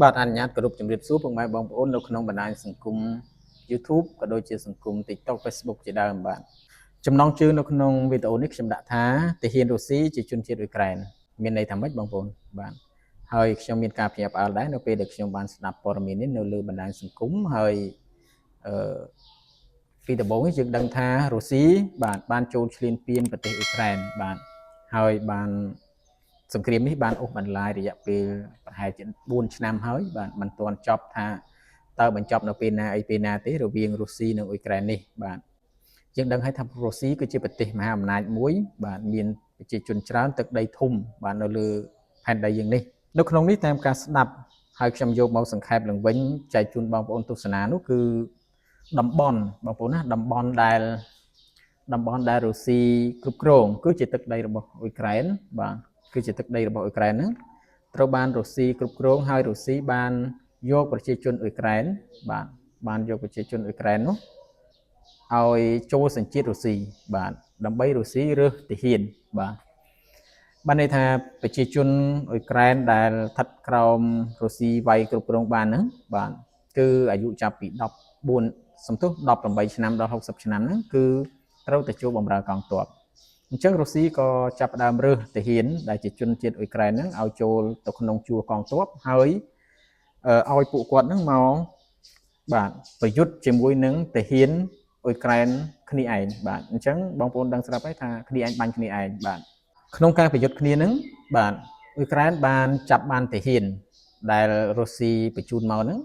បាទអនុញ្ញាតគោរពជំរាបសួរពុកម៉ែបងប្អូននៅក្នុងបណ្ដាញសង្គម YouTube ក៏ដូចជាសង្គម TikTok Facebook ជាដើមបាទចំណងជើងនៅក្នុងវីដេអូនេះខ្ញុំដាក់ថាទាហានរុស្ស៊ីជាជនជាតិអ៊ុយក្រែនមានន័យថាម៉េចបងប្អូនបាទហើយខ្ញុំមានការភ្ញាក់ផ្អើលដែរនៅពេលដែលខ្ញុំបានស្ដាប់ព័ត៌មាននេះនៅលើបណ្ដាញសង្គមហើយអឺពីដំបូងនេះយើងដឹងថារុស្ស៊ីបាទបានចូលឈ្លានពានប្រទេសអ៊ុយក្រែនបាទហើយបានសង្គ្រាមនេះបានអូសបន្លាយរយៈពេលប្រហែលជា4ឆ្នាំហើយបាទមិនទាន់ចប់ថាតើបញ្ចប់នៅពេលណាអីពេលណាទេរវាងរុស្ស៊ីនិងអ៊ុយក្រែននេះបាទយើងដឹងហើយថារុស្ស៊ីគឺជាប្រទេសមហាអំណាចមួយបាទមានប្រជាជនច្រើនទឹកដីធំបាទនៅលើផែនដីយើងនេះនៅក្នុងនេះតាមការស្ដាប់ហើយខ្ញុំយកមកសង្ខេបឡើងវិញចែកជូនបងប្អូនទស្សនានោះគឺតំបន់បងប្អូនណាតំបន់ដែលរុស្ស៊ីគ្រប់គ្រងគឺជាទឹកដីរបស់អ៊ុយក្រែនបាទគឺជាទឹកដីរបស់អ៊ុយក្រែនហ្នឹងត្រូវបានរុស្ស៊ីគ្រប់គ្រងហើយរុស្ស៊ីបានយកប្រជាជនអ៊ុយក្រែនបាទបានយកប្រជាជនអ៊ុយក្រែននោះឲ្យចូលសញ្ជាតិរុស្ស៊ីបាទដើម្បីរុស្ស៊ីរើសទាហានបាទបានន័យថាប្រជាជនអ៊ុយក្រែនដែលស្ថិតក្រោមរុស្ស៊ីវាយគ្រប់គ្រងបានហ្នឹងបាទគឺអាយុចាប់ពី18ឆ្នាំដល់60ឆ្នាំហ្នឹងគឺត្រូវទៅចូលបម្រើកងទ័ពអញ្ចឹងរុស្ស៊ីក៏ចាប់ផ្ដើមរើសទាហានដែលជាជនជាតិអ៊ុយក្រែនហ្នឹងឲ្យចូលទៅក្នុងជួរកងទ័ពហើយឲ្យពួកគាត់ហ្នឹងមកបាទប្រយុទ្ធជាមួយនឹងទាហានអ៊ុយក្រែនគ្នាឯងបាទអញ្ចឹងបងប្អូនដឹងស្រាប់ហើយថាគ្នាឯងបាញ់គ្នាឯងបាទក្នុងការប្រយុទ្ធគ្នាហ្នឹងបាទអ៊ុយក្រែនបានចាប់បានទាហានដែលរុស្ស៊ីបញ្ជូនមកហ្នឹង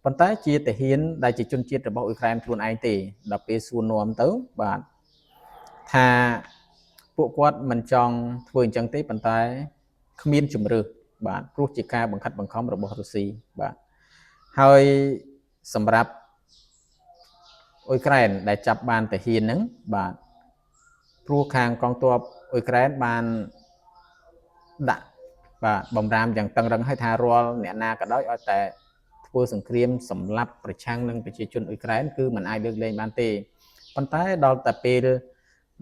ប៉ុន្តែជាទាហានដែលជាជនជាតិរបស់អ៊ុយក្រែនខ្លួនឯងទេដល់ពេលសួរនាំទៅបាទថាពួកគាត់មិនចង់ធ្វើអញ្ចឹងទេប៉ុន្តែគ្មានជំរឿសបាទព្រោះជាការបង្ខិតបង្ខំរបស់រុស្ស៊ីបាទហើយសម្រាប់អ៊ុយក្រែនដែលចាប់បានទាហានហ្នឹងបាទព្រោះខាងកងទ័ពអ៊ុយក្រែនបានដាក់បាទបំរាមយ៉ាងតឹងរឹងឲ្យថារាល់អ្នកណាក៏ដោយឲ្យតែធ្វើសង្គ្រាមសម្លាប់ប្រឆាំងនឹងប្រជាជនអ៊ុយក្រែនគឺមិនអាចលើកលែងបានទេប៉ុន្តែដល់តែពេល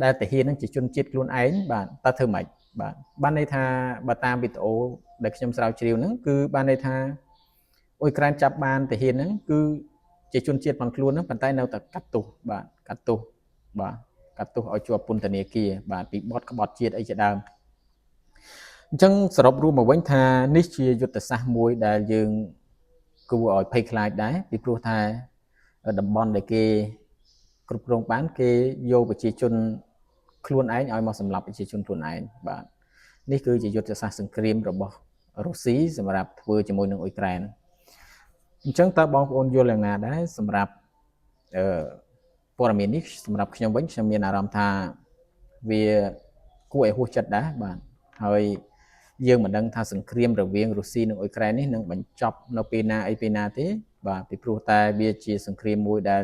ដែលទាហាននឹងជាជនជាតិខ្លួនឯងបាទតើធ្វើម៉េចបាទបានន័យថាបើតាមវីដេអូដែលខ្ញុំស្រាវជ្រាវហ្នឹងគឺបានន័យថាអ៊ុយក្រែនចាប់បានទាហានហ្នឹងគឺជាជនជាតិផងខ្លួនហ្នឹងប៉ុន្តែនៅតែកាត់ទោសបាទកាត់ទោសបាទកាត់ទោសឲ្យជាប់ពន្ធនាគារបាទពីបទក្បត់ជាតិអីជាដើមអញ្ចឹងសរុបរួមមកវិញថានេះជាយុទ្ធសាស្ត្រមួយដែលយើងគួរឲ្យភ័យខ្លាចដែរពីព្រោះថាតំបន់ដែលគេគ្រប់គ្រងបានគេយកប្រជាជនខ្លួនឯងឲ្យមកសម្លាប់ប្រជាជនខ្លួនឯងបាទនេះគឺជាយុទ្ធសាស្ត្រសង្គ្រាមរបស់រុស្ស៊ីសម្រាប់ធ្វើជាមួយនឹងអ៊ុយក្រែនអញ្ចឹងតើបងប្អូនយល់យ៉ាងណាដែរសម្រាប់ព័ត៌មាននេះសម្រាប់ខ្ញុំវិញខ្ញុំមានអារម្មណ៍ថាវាគួរឲ្យហួសចិត្តដែរបាទហើយយើងមិនដឹងថាសង្គ្រាមរវាងរុស្ស៊ីនិងអ៊ុយក្រែននេះនឹងបញ្ចប់នៅពេលណាអីពេលណាទេបាទពីព្រោះតែវាជាសង្គ្រាមមួយដែល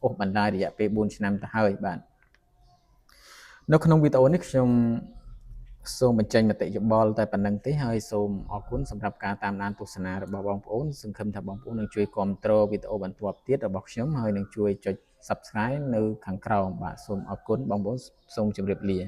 អូសបន្លាយរយៈពេល4ឆ្នាំទៅហើយបាទនៅក្នុងវីដេអូនេះខ្ញុំសូមបញ្ចេញមតិយោបល់តែប៉ុណ្្នឹងទេហើយសូមអរគុណសម្រាប់ការតាមដានទស្សនារបស់បងប្អូនសង្ឃឹមថាបងប្អូននឹងជួយគាំទ្រវីដេអូបន្ទាប់ទៀតរបស់ខ្ញុំហើយនឹងជួយចុច Subscribe នៅខាងក្រោមបាទសូមអរគុណបងប្អូនសូមជម្រាបលា